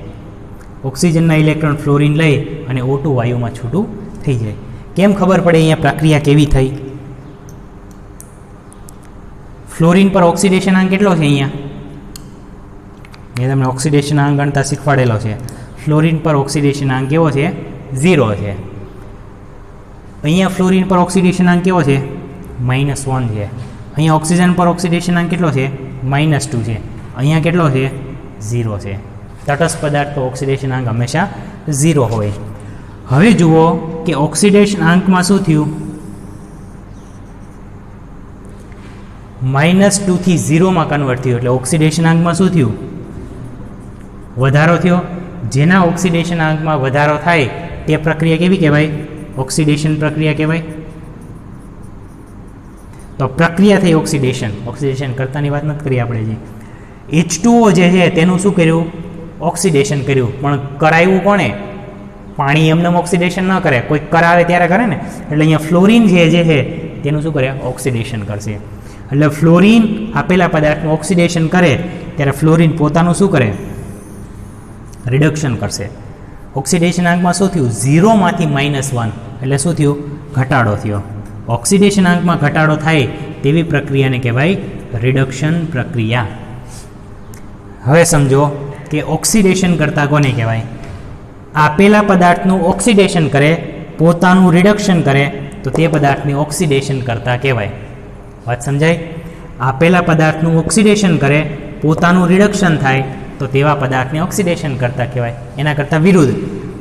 ઓક્સિજનના ઇલેક્ટ્રોન ફ્લોરિન લઈ અને O2 વાયુમાં છૂટું થઈ જાય. કેમ ખબર પડે અહીંયા પ્રક્રિયા કેવી થઈ? ફ્લોરિન પર ઓક્સિડેશન આંક કેટલો છે? અહીંયા મેં તમને ઓક્સિડેશન આંક ગણતા શીખવાડેલો છે. ફ્લોરિન પર ઓક્સિડેશન આંક કેવો છે? 0 છે. અહીંયા ફ્લોરિન પર ઓક્સિડેશન આંક કેવો છે? -1 છે. અહીંયા ઓક્સિજન પર ઓક્સિડેશન આંક કેટલો છે? -2 છે. અહીંયા કેટલો છે? 0 છે. તટસ્થ પદાર્થ પર ઓક્સિડેશન આંક હંમેશા 0 હોય. હવે જુઓ કે ઓક્સિડેશન આંકમાં શું થયું? -2 થી 0માં કન્વર્ટ થયું. એટલે ઓક્સિડેશન આંકમાં શું થયું? વધારો થયો. જેના ઓક્સિડેશન આંકમાં વધારો થાય તે પ્રક્રિયા કેવી કહેવાય? ઓક્સિડેશન પ્રક્રિયા કહેવાય. તો પ્રક્રિયા થઈ ઓક્સિડેશન. ઓક્સિડેશન કરતાની વાત નથી કરી આપણે. જે H2O જે છે તેનું શું કર્યું? ઓક્સિડેશન કર્યું. પણ કરાવ્યું કોણે? પાણી એમને ઓક્સિડેશન ન કરે, કોઈ કરાવે ત્યારે કરે ને. એટલે અહીંયા ફ્લોરિન જે છે તેનું શું કરે? ઓક્સિડેશન કરશે. એટલે ફ્લોરિન આપેલા પદાર્થનું ઓક્સિડેશન કરે ત્યારે ફ્લોરિન પોતાનું શું કરે? રિડક્શન કરશે. ઓક્સિડેશન આંકમાં શું થયું? 0માંથી -1 એટલે શું થયું? ઘટાડો થયો. ઓક્સિડેશન આંકમાં ઘટાડો થાય તેવી પ્રક્રિયાને કહેવાય રિડક્શન પ્રક્રિયા. હવે સમજો કે ઓક્સિડેશન કરતા કોને કહેવાય? આપેલા પદાર્થનું ઓક્સિડેશન કરે, પોતાનું રિડક્શન કરે તો તે પદાર્થની ઓક્સિડેશન કરતા કહેવાય. વાત સમજાય? આપેલા પદાર્થનું ઓક્સિડેશન કરે, પોતાનું રિડક્શન થાય તો તેવા પદાર્થને ઓક્સિડેશન કરતા કહેવાય. એના કરતાં વિરુદ્ધ,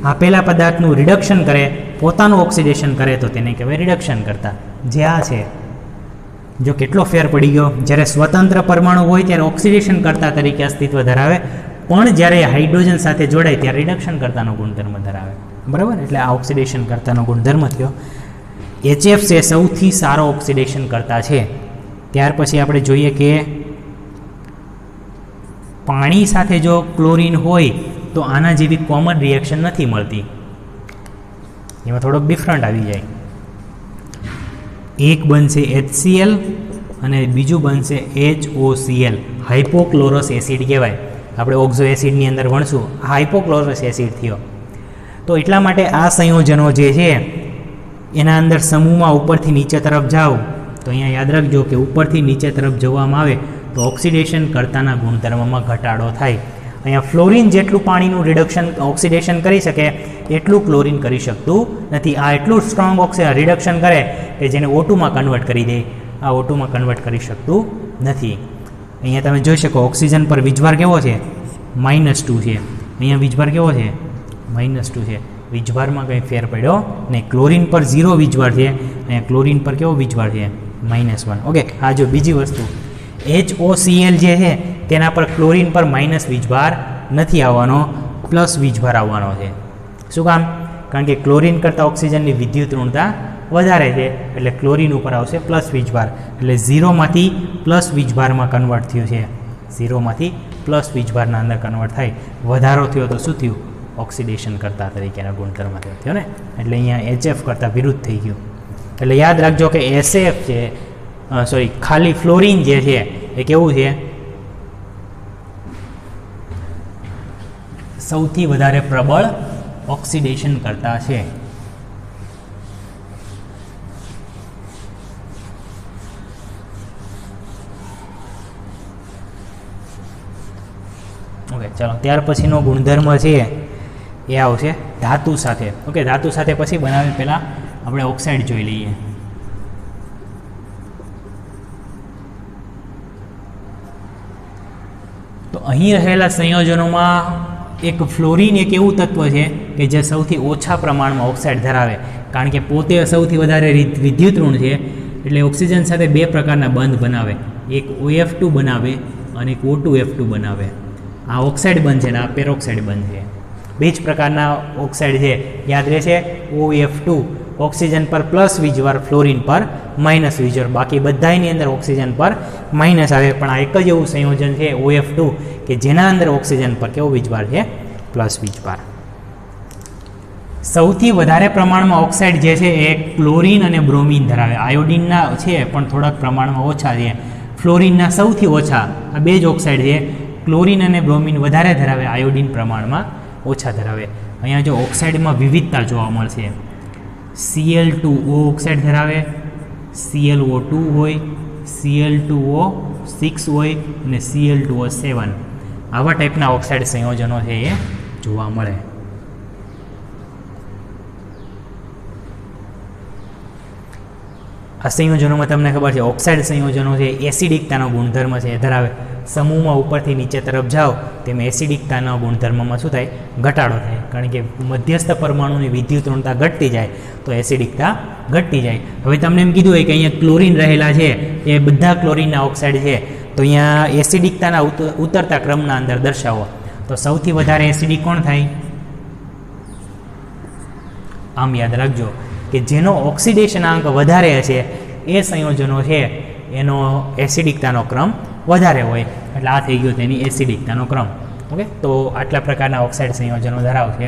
આપેલા પદાર્થનું રિડક્શન કરે, પોતાનું ઓક્સિડેશન કરે તો તેને કહેવાય રિડક્શન કરતા. જે આ છે, જો કેટલો ફેર પડી ગયો. જ્યારે સ્વતંત્ર પરમાણુ હોય ત્યારે ઓક્સિડેશન કરતા તરીકે અસ્તિત્વ ધરાવે, પણ જ્યારે હાઇડ્રોજન સાથે જોડાય ત્યારે રિડક્શન કરતાનો ગુણધર્મ ધરાવે. બરાબર? એટલે આ ઓક્સિડેશન કરતાનો ગુણધર્મ થયો. HF છે સૌથી સારો ઓક્સિડેશન કરતા છે. ત્યાર પછી આપણે જોઈએ કે પાણી સાથે જો ક્લોરિન હોય તો આના જેવી કોમન રિએક્શન નથી મળતી. એમાં થોડોક ડિફરન્ટ આવી જાય. એક બનશે HCl અને બીજું બનશે HOCl. હાઇપોક્લોરસ એસિડ કહેવાય. આપણે ઓક્ઝો એસિડની અંદર ભણશું. હાઇપોક્લોરસ એસિડ થયો. તો એટલા માટે આ સંયોજનો જે છે એના અંદર સમૂહમાં ઉપરથી નીચે તરફ જાઓ તો અહીંયા યાદ રાખજો કે ઉપરથી નીચે તરફ જવામાં આવે તો ઓક્સિડેશન કરતાના ગુણધર્મમાં ઘટાડો થાય. અહીંયા ફ્લોરિન જેટલું પાણીનું રિડક્શન ઓક્સિડેશન કરી શકે એટલું ક્લોરિન કરી શકતું નથી. આ એટલું સ્ટ્રોંગ રિડક્શન કરે કે જેને O2માં કન્વર્ટ કરી દે. આ O2 માં કન્વર્ટ કરી શકતું નથી. અહીંયા તમે જોઈ શકો ઓક્સિજન પર વીજભાર કેવો છે -2 છે, અહીંયા વીજભાર કેવો છે -2 છે. વીજભારમાં કંઈ ફેર પડ્યો નહીં. ક્લોરીન પર 0 વીજભાર છે, અહીંયા ક્લોરીન પર કેવો વીજભાર છે -1. ઓકે, આ જો બીજી વસ્તુ HOCl જે છે તેના પર ક્લોરીન પર માઇનસ વીજભાર નથી આવવાનો, પ્લસ વીજભાર આવવાનો છે. શું કામ? કારણ કે ક્લોરીન કરતાં ઓક્સિજનની વિદ્યુત ઋણતા વધારે છે, એટલે ક્લોરીન ઉપર આવશે પ્લસ વીજભાર, એટલે 0માંથી પ્લસ વીજભારમાં કન્વર્ટ થયું છે. 0માંથી પ્લસ વીજભારના અંદર કન્વર્ટ થાય, વધારો થયો તો શું થયું? ઓક્સિડેશન કરતા તરીકેના ગુણધર્મ થયો ને, એટલે અહીંયા HF કરતાં વિરુદ્ધ થઈ ગયું. એટલે યાદ રાખજો કે SF છે, સોરી ખાલી ફ્લોરિન જે છે એ કેવું છે? સૌથી વધારે પ્રબળ ઓક્સિડેશન કરતા છે. ઓકે, ચાલો ત્યાર પછીનો ગુણધર્મ છે એ આવશે ધાતુ સાથે. ઓકે, ધાતુ સાથે પછી બનાવી પહેલાં આપણે ઓક્સાઇડ જોઈ લઈએ. તો અહીં રહેલા સંયોજનોમાં એક ફ્લોરિન એક એવું તત્વ છે કે જે સૌથી ઓછા પ્રમાણમાં ઓક્સાઇડ ધરાવે, કારણ કે પોતે સૌથી વધારે વિદ્યુત ઋણ છે, એટલે ઓક્સિજન સાથે બે પ્રકારના બંધ બનાવે, એક OF2 બનાવે અને એક O2F2 બનાવે. આ ઓક્સાઇડ બંધ છે ને આ પેરોક્સાઇડ બંધ છે. બે જ પ્રકારના ઓક્સાઇડ છે, યાદ રહેશે. OF2 ઓક્સિજન પર પ્લસ વીજભાર, ફ્લોરિન પર માઇનસ વીજભાર, બાકી બધાની અંદર ઓક્સિજન પર માઇનસ આવે. પણ આ એક જ એવું સંયોજન છે OF2 કે જેના અંદર ઓક્સિજન પર કેવો વીજભાર છે? પ્લસ વીજભાર. સૌથી વધારે પ્રમાણમાં ઓક્સાઇડ જે છે એ ક્લોરીન અને બ્રોમિન ધરાવે. આયોડિનના છે પણ થોડાક પ્રમાણમાં ઓછા છે. ફ્લોરિનના સૌથી ઓછા. આ બે જ ઓક્સાઇડ છે. ક્લોરીન અને બ્રોમિન વધારે ધરાવે, આયોડિન પ્રમાણમાં ઓછા ધરાવે. અહીંયા જો ઓક્સાઇડમાં વિવિધતા જોવા મળશે. Cl2O ઓક્સાઇડ ધરાવે, ClO2 હોય, Cl2O6 હોય અને Cl2O7. આવા ટાઈપના ઓક્સાઇડ સંયોજનો છે એ જોવા મળે. આ સંયોજનોમાં તમને ખબર છે ઓક્સાઇડ સંયોજનો છે એસિડિકતાનો ગુણધર્મ છે એ ધરાવે. સમૂહમાં ઉપરથી નીચે તરફ જાઓ તેમ એસિડિકતાના ગુણધર્મમાં શું થાય? ઘટાડો થાય, કારણ કે મધ્યસ્થ પરમાણુની વિદ્યુત ઋણતા ઘટતી જાય તો એસિડિકતા ઘટતી જાય. હવે તમને એમ કીધું હોય કે અહીંયા ક્લોરીન રહેલા છે, એ બધા ક્લોરીનના ઓક્સાઇડ છે, તો અહીંયા એસિડિકતાના ઉતરતા ક્રમના અંદર દર્શાવો. તો સૌથી વધારે એસિડિક કોણ થાય? આમ યાદ રાખજો કે જેનો ઓક્સિડેશન આંક વધારે છે એ સંયોજનો છે એનો એસિડિકતાનો ક્રમ વધારે હોય, એટલે આ થઈ ગયો તેની એસિડિકતાનો ક્રમ. ઓકે, તો આટલા પ્રકારના ઓક્સાઇડ સંયોજનો ધરાવશે.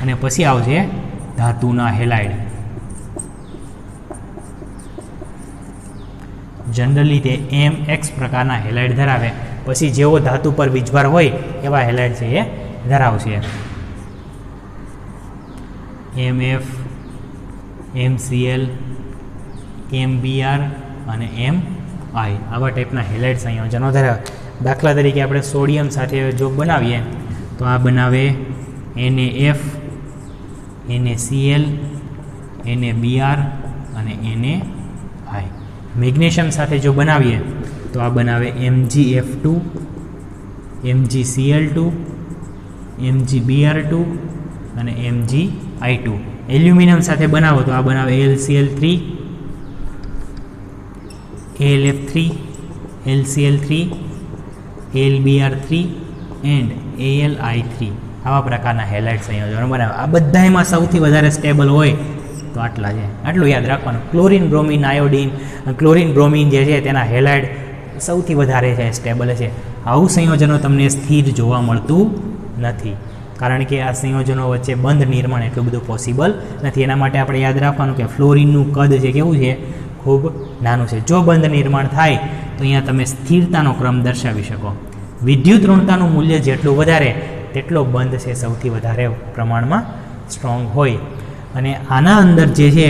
અને પછી આવશે ધાતુના હેલાઇડ. જનરલી તે MX પ્રકારના હેલાઇડ ધરાવે. પછી જેવો ધાતુ પર વીજભાર હોય એવા હેલાઇડ છે એ ધરાવશે. MF, MCl, MBr અને MI આવા ટાઈપના હેલાઇડ સંયોજનો ધરાવે. દાખલા તરીકે આપણે સોડિયમ સાથે જો બનાવીએ તો આ બનાવે NaF, NaCl, NaBr અને Na. મેગ્નેશિયમ સાથે જો બનાવીએ તો આ બનાવે MgF2, MgCl2, MgBr2 અને MgI2. એલ્યુમિનિયમ સાથે બનાવો તો આ બનાવે AlCl3, AlF3, LCl3, AlBr3 and AlI3. આવા પ્રકારના હેલાઇડ સંયોજનો બનાવે. આ બધામાં સૌથી વધારે સ્ટેબલ હોય તો આટલા છે. આટલું યાદ રાખવાનું. Chlorine, bromine, iodine, chlorine, bromine જે છે તેના હેલાઇડ સૌથી વધારે છે, સ્ટેબલ છે. આવું સંયોજનો તમને સ્થિર જોવા મળતું નથી, કારણ કે આ સંયોજનો વચ્ચે બંધ નિર્માણ એટલું બધું પોસિબલ નથી. એના માટે આપણે યાદ રાખવાનું કે ફ્લોરિનનું કદ છે કેવું છે? ખૂબ નાનું છે. જો બંધ નિર્માણ થાય તો અહીંયા તમે સ્થિરતાનો ક્રમ દર્શાવી શકો. વિદ્યુત ઋણતાનું મૂલ્ય જેટલું વધારે તેટલો બંધ છે સૌથી વધારે પ્રમાણમાં સ્ટ્રોંગ હોય. અને આના અંદર જે છે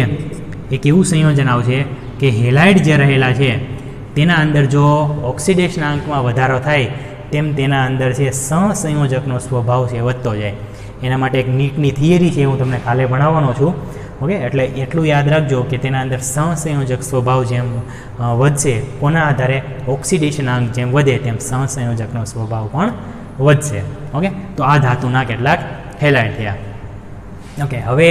એક એવું સંયોજન આવશે કે હેલાઇડ જે રહેલા છે તેના અંદર જો ઓક્સિડેશન આંકમાં વધારો થાય તેમ તેના અંદર છે સહસંયોજકનો સ્વભાવ છે વધતો જાય. એના માટે એક નીટની થિયરી છે, હું તમને કાલે ભણાવવાનો છું. ઓકે, એટલે એટલું યાદ રાખજો કે તેના અંદર સહસંયોજક સ્વભાવ જેમ વધશે, કોના આધારે? ઓક્સિડેશનાંક જેમ વધે તેમ સહસંયોજકનો સ્વભાવ પણ વધશે. ઓકે, તો આ ધાતુના કેટલાક હેલાઇડ થયા. ઓકે, હવે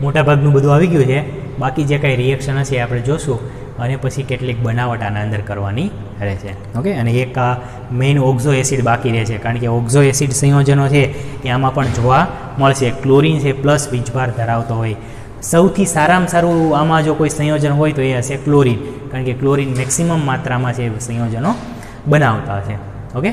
મોટાભાગનું બધું આવી ગયું છે. બાકી જે કાંઈ રિએક્શન હશે એ આપણે જોશું અને પછી કેટલીક બનાવટ આના અંદર કરવાની રહેશે. ઓકે, અને એક આ મેઇન ઓક્ઝો એસિડ બાકી રહે છે, કારણ કે ઓક્ઝો એસિડ સંયોજનો છે એ આમાં પણ જોવા મળશે. ક્લોરિન છે પ્લસ વીજભાર ધરાવતો હોય. સૌથી સારામાં સારું આમાં જો કોઈ સંયોજન હોય તો એ હશે ક્લોરિન, કારણ કે ક્લોરિન મેક્સિમમ માત્રામાં છે સંયોજનો બનાવતા હશે. ઓકે.